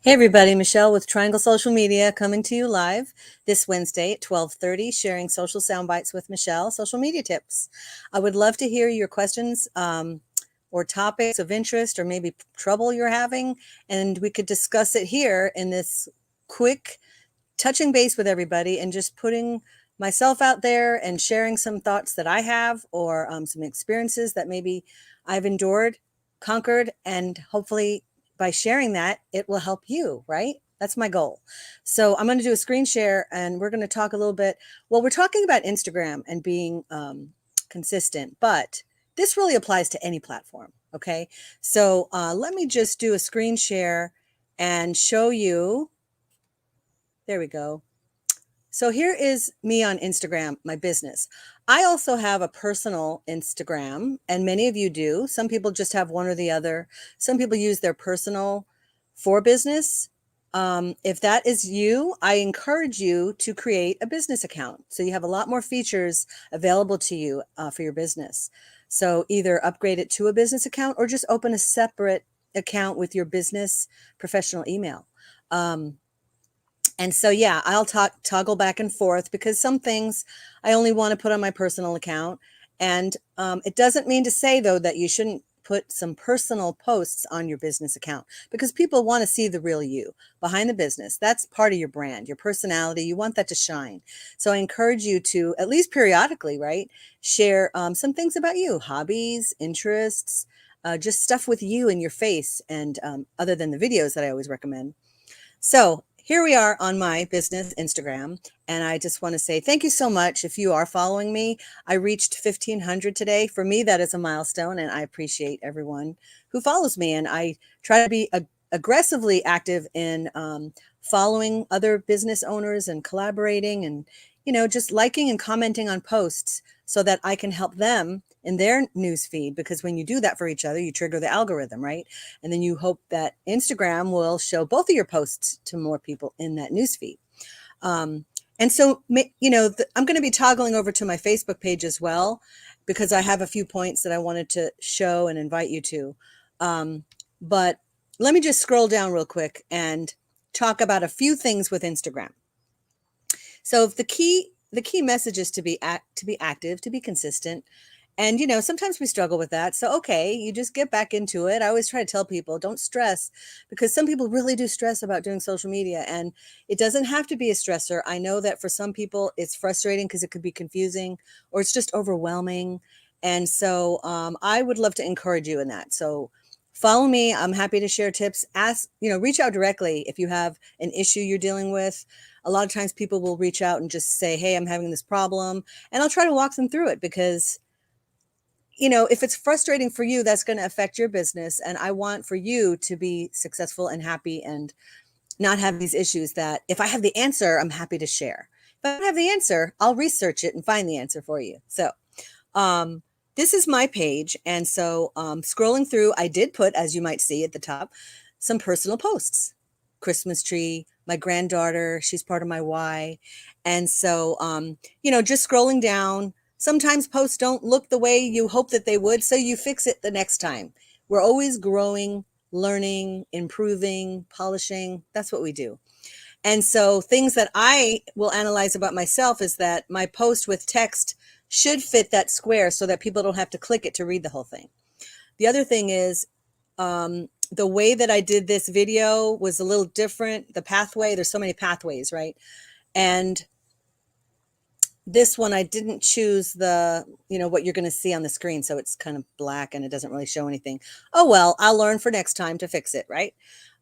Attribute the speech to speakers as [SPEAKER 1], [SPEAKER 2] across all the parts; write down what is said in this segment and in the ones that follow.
[SPEAKER 1] Hey everybody, Michelle with Triangle Social Media coming to you live this Wednesday at 12:30, sharing social soundbites with Michelle, social media tips. I would love to hear your questions or topics of interest or maybe trouble you're having, and we could discuss it here in this quick touching base with everybody and just putting myself out there and sharing some thoughts that I have or some experiences that maybe I've endured, conquered, and hopefully by sharing that, it will help you, right? That's my goal. So I'm going to do a screen share and we're going to talk a little bit. Well, we're talking about Instagram and being consistent, but this really applies to any platform. Okay. So let me just do a screen share and show you. There we go. So here is me on Instagram, my business. I also have a personal Instagram, and many of you do. Some people just have one or the other. Some people use their personal for business. If that is you, I encourage you to create a business account. So you have a lot more features available to you for your business. So either upgrade it to a business account or just open a separate account with your business professional email. And so, yeah, I'll toggle back and forth because some things I only want to put on my personal account. And it doesn't mean to say, though, that you shouldn't put some personal posts on your business account because people want to see the real you behind the business. That's part of your brand, your personality. You want that to shine. So I encourage you to, at least periodically, right, share some things about you, hobbies, interests, just stuff with you and your face, and other than the videos that I always recommend. So here we are on my business Instagram, and I just want to say thank you so much. If you are following me, I reached 1,500 today. For me, that is a milestone, and I appreciate everyone who follows me. And I try to be aggressively active in following other business owners and collaborating and, just liking and commenting on posts so that I can help them in their news feed. Because when you do that for each other, you trigger the algorithm, right? And then you hope that Instagram will show both of your posts to more people in that news feed. And so, I'm going to be toggling over to my Facebook page as well, because I have a few points that I wanted to show and invite you to. But let me just scroll down real quick and talk about a few things with Instagram. So the key message is to be active, to be consistent. And, sometimes we struggle with that. So, okay, you just get back into it. I always try to tell people, don't stress, because some people really do stress about doing social media, and it doesn't have to be a stressor. I know that for some people it's frustrating because it could be confusing or it's just overwhelming. And so I would love to encourage you in that. So follow me. I'm happy to share tips. Reach out directly if you have an issue you're dealing with. A lot of times people will reach out and just say, hey, I'm having this problem. And I'll try to walk them through it because if it's frustrating for you, that's going to affect your business. And I want for you to be successful and happy and not have these issues that if I have the answer, I'm happy to share. If I don't have the answer, I'll research it and find the answer for you. So this is my page. And so scrolling through, I did put, as you might see at the top, some personal posts. Christmas tree, my granddaughter, she's part of my why. And so, just scrolling down, sometimes posts don't look the way you hope that they would, so you fix it the next time. We're always growing, learning, improving, polishing. That's what we do. And so things that I will analyze about myself is that my post with text should fit that square so that people don't have to click it to read the whole thing. The other thing is the way that I did this video was a little different. The pathway, there's so many pathways, right? And this one, I didn't choose what you're going to see on the screen. So it's kind of black and it doesn't really show anything. Oh, well, I'll learn for next time to fix it, right?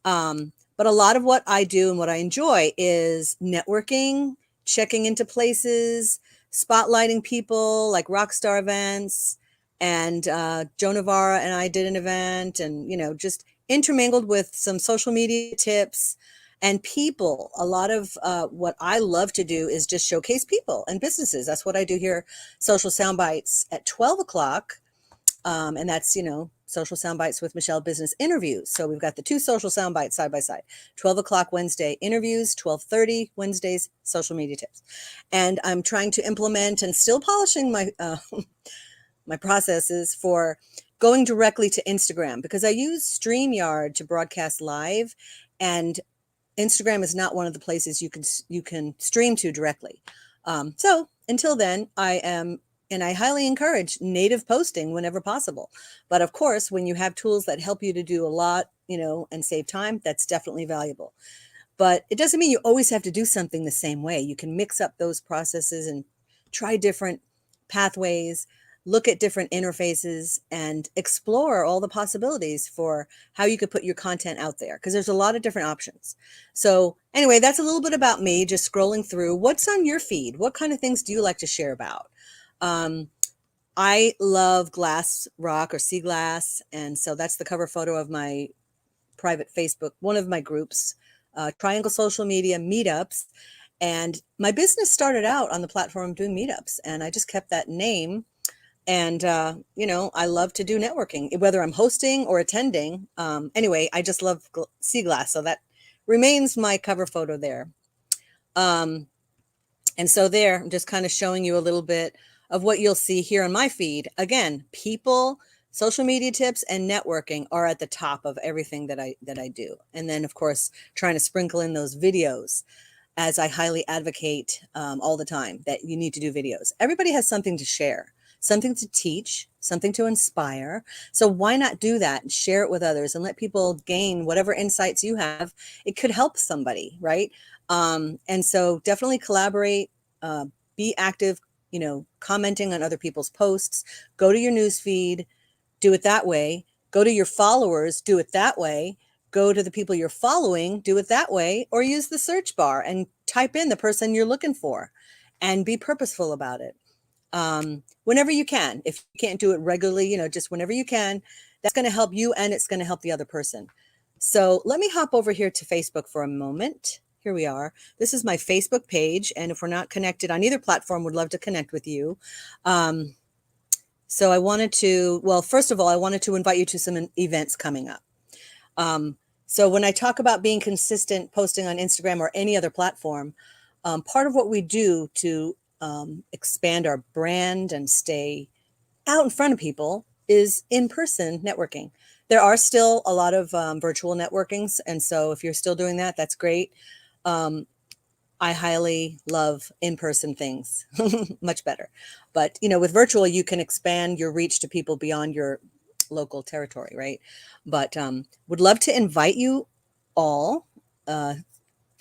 [SPEAKER 1] But a lot of what I do and what I enjoy is networking, checking into places, spotlighting people like rock star events. And Joe Navarra and I did an event and, just intermingled with some social media tips. And people, a lot of what I love to do is just showcase people and businesses. That's what I do here, Social Soundbites at 12 o'clock. And that's, Social Soundbites with Michelle Business Interviews. So we've got the two social soundbites side by side. 12 o'clock Wednesday interviews, 12:30 Wednesdays social media tips. And I'm trying to implement and still polishing my my processes for going directly to Instagram because I use StreamYard to broadcast live. And Instagram is not one of the places you can stream to directly. So until then, I highly encourage native posting whenever possible. But of course, when you have tools that help you to do a lot, and save time, that's definitely valuable. But it doesn't mean you always have to do something the same way. You can mix up those processes and try different pathways, look at different interfaces, and explore all the possibilities for how you could put your content out there, because there's a lot of different options. So anyway, that's a little bit about me, just scrolling through. What's on your feed? What kind of things do you like to share about? Um, I love glass rock or sea glass, and so that's the cover photo of my private Facebook, one of my groups, Triangle Social Media Meetups. And my business started out on the platform doing meetups, and I just kept that name. And, I love to do networking, whether I'm hosting or attending. Anyway, I just love sea glass. So that remains my cover photo there. And so there, I'm just kind of showing you a little bit of what you'll see here on my feed. Again, people, social media tips, and networking are at the top of everything that I do. And then, of course, trying to sprinkle in those videos, as I highly advocate all the time that you need to do videos. Everybody has something to share, something to teach, something to inspire. So why not do that and share it with others and let people gain whatever insights you have? It could help somebody, right? And so definitely collaborate, be active, commenting on other people's posts, go to your news feed, do it that way. Go to your followers, do it that way. Go to the people you're following, do it that way, or use the search bar and type in the person you're looking for and be purposeful about it. Whenever you can. If you can't do it regularly, just whenever you can, that's going to help you and it's going to help the other person. So let me hop over here to Facebook for a moment. Here we are. This is my Facebook page. And if we're not connected on either platform, would love to connect with you. So first of all, I wanted to invite you to some events coming up. So when I talk about being consistent posting on Instagram or any other platform, part of what we do to expand our brand and stay out in front of people is in-person networking. There are still a lot of virtual networkings. And so if you're still doing that, that's great. I highly love in-person things, much better. But, with virtual, you can expand your reach to people beyond your local territory, right? But would love to invite you all to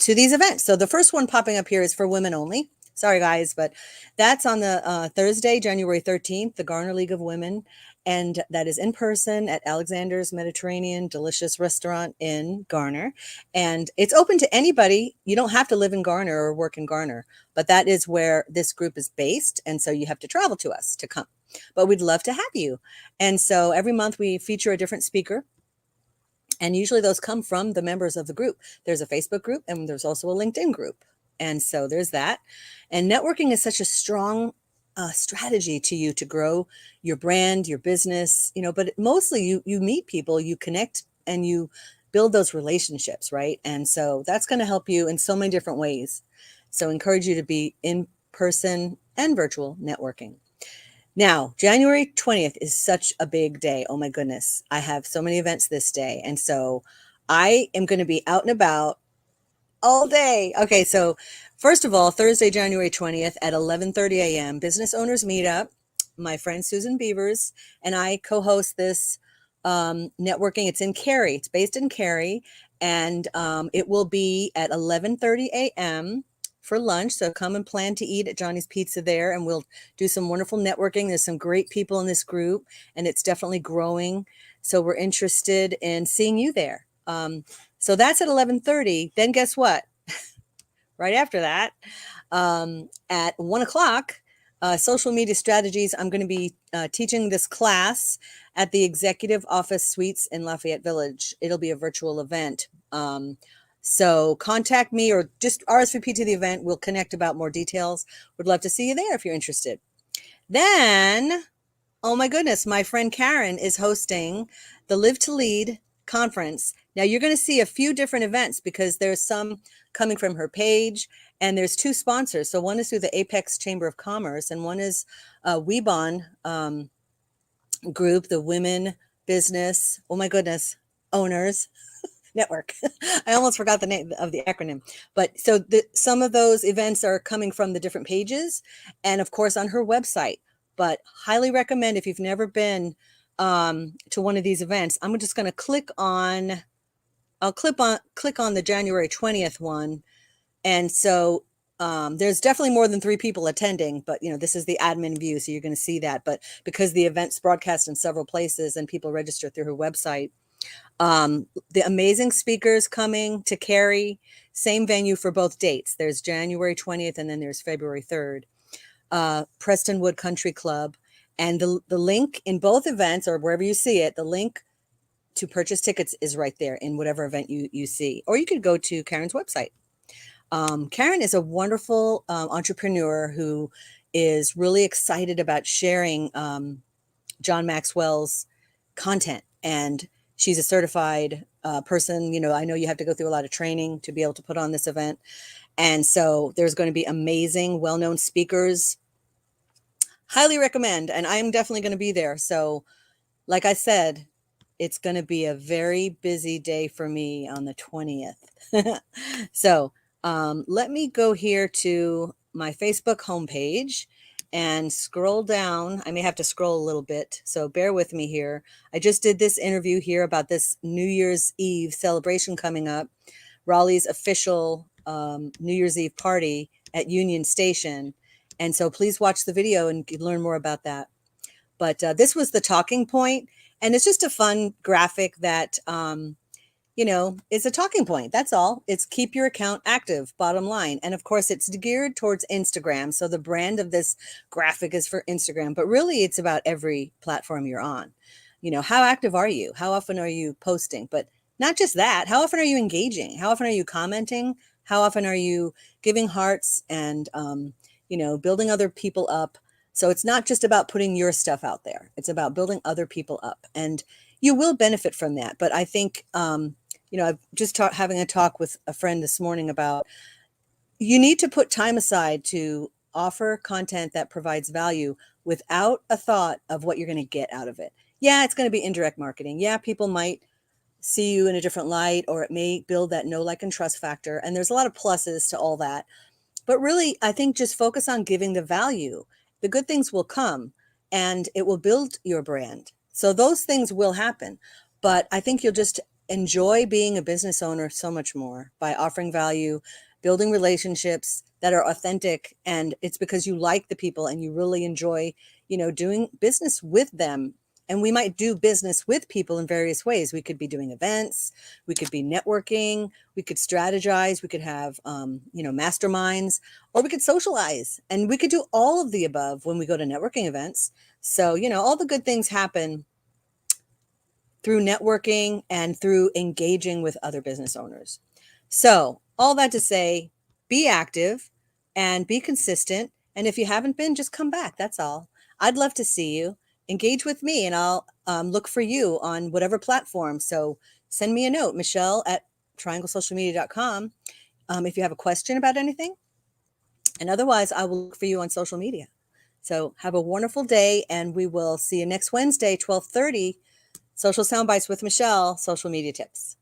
[SPEAKER 1] these events. So the first one popping up here is for women only. Sorry, guys, but that's on the Thursday, January 13th, the Garner League of Women. And that is in person at Alexander's Mediterranean Delicious Restaurant in Garner. And it's open to anybody. You don't have to live in Garner or work in Garner, but that is where this group is based. And so you have to travel to us to come. But we'd love to have you. And so every month we feature a different speaker. And usually those come from the members of the group. There's a Facebook group and there's also a LinkedIn group. And so there's that. And networking is such a strong strategy to you to grow your brand, your business, but mostly you meet people, you connect, and you build those relationships, right? And so that's going to help you in so many different ways. So encourage you to be in person and virtual networking. Now, January 20th is such a big day. Oh my goodness. I have so many events this day. And so I am going to be out and about all day. Okay, so first of all, Thursday, January 20th at 11:30 a.m., Business Owners Meetup. My friend Susan Beavers and I co-host this networking. It's in Cary. It's based in Cary, and it will be at 11:30 a.m. for lunch. So come and plan to eat at Johnny's Pizza there, and we'll do some wonderful networking. There's some great people in this group, and it's definitely growing. So we're interested in seeing you there. So that's at 11:30. Then guess what? Right after that, at 1:00, social media strategies. I'm going to be teaching this class at the Executive Office Suites in Lafayette Village. It'll be a virtual event. So contact me or just RSVP to the event. We'll connect about more details. Would love to see you there if you're interested. Then, oh my goodness, my friend Karen is hosting the Live to Lead conference. Now you're going to see a few different events because there's some coming from her page, and there's two sponsors. So one is through the Apex Chamber of Commerce, and one is WeBon group, the women business, oh my goodness, owners. network. I almost forgot the name of the acronym. But so some of those events are coming from the different pages and, of course, on her website. But highly recommend if you've never been to one of these events. I'm just going to I'll click on the January 20th one. And so there's definitely more than 3 people attending, but this is the admin view, so you're going to see that. But because the event's broadcast in several places and people register through her website, the amazing speakers coming to Cary, same venue for both dates. There's January 20th and then there's February 3rd. Prestonwood Country Club. And the link in both events, or wherever you see it, the link to purchase tickets is right there in whatever event you see. Or you could go to Karen's website. Karen is a wonderful entrepreneur who is really excited about sharing John Maxwell's content. And she's a certified person. I know you have to go through a lot of training to be able to put on this event. And so there's going to be amazing, well-known speakers. Highly recommend. And I'm definitely going to be there. So like I said, it's going to be a very busy day for me on the 20th. So let me go here to my Facebook homepage and scroll down. I may have to scroll a little bit, so bear with me here. I just did this interview here about this New Year's Eve celebration coming up, Raleigh's official New Year's Eve party at Union Station. And so please watch the video and learn more about that. But this was the talking point, and it's just a fun graphic that it's a talking point. That's all. It's keep your account active, bottom line. And of course, it's geared towards Instagram. So the brand of this graphic is for Instagram, but really it's about every platform you're on. How active are you? How often are you posting? But not just that. How often are you engaging? How often are you commenting? How often are you giving hearts and, building other people up? So it's not just about putting your stuff out there. It's about building other people up. And you will benefit from that. But I think, I've just having a talk with a friend this morning about you need to put time aside to offer content that provides value without a thought of what you're going to get out of it. Yeah, it's going to be indirect marketing. Yeah, people might see you in a different light, or it may build that know, like, and trust factor. And there's a lot of pluses to all that. But really, I think just focus on giving the value. The good things will come and it will build your brand. So those things will happen. But I think you'll just enjoy being a business owner so much more by offering value, building relationships that are authentic. And it's because you like the people and you really enjoy, doing business with them. And we might do business with people in various ways. We could be doing events, we could be networking, we could strategize, we could have, masterminds, or we could socialize. And we could do all of the above when we go to networking events. So, all the good things happen through networking and through engaging with other business owners. So all that to say, be active and be consistent. And if you haven't been, just come back. That's all. I'd love to see you. Engage with me and I'll look for you on whatever platform. So send me a note, michelle@trianglesocialmedia.com, if you have a question about anything. And otherwise, I will look for you on social media. So have a wonderful day, and we will see you next Wednesday, 12:30. Social Soundbites with Michelle, social media tips.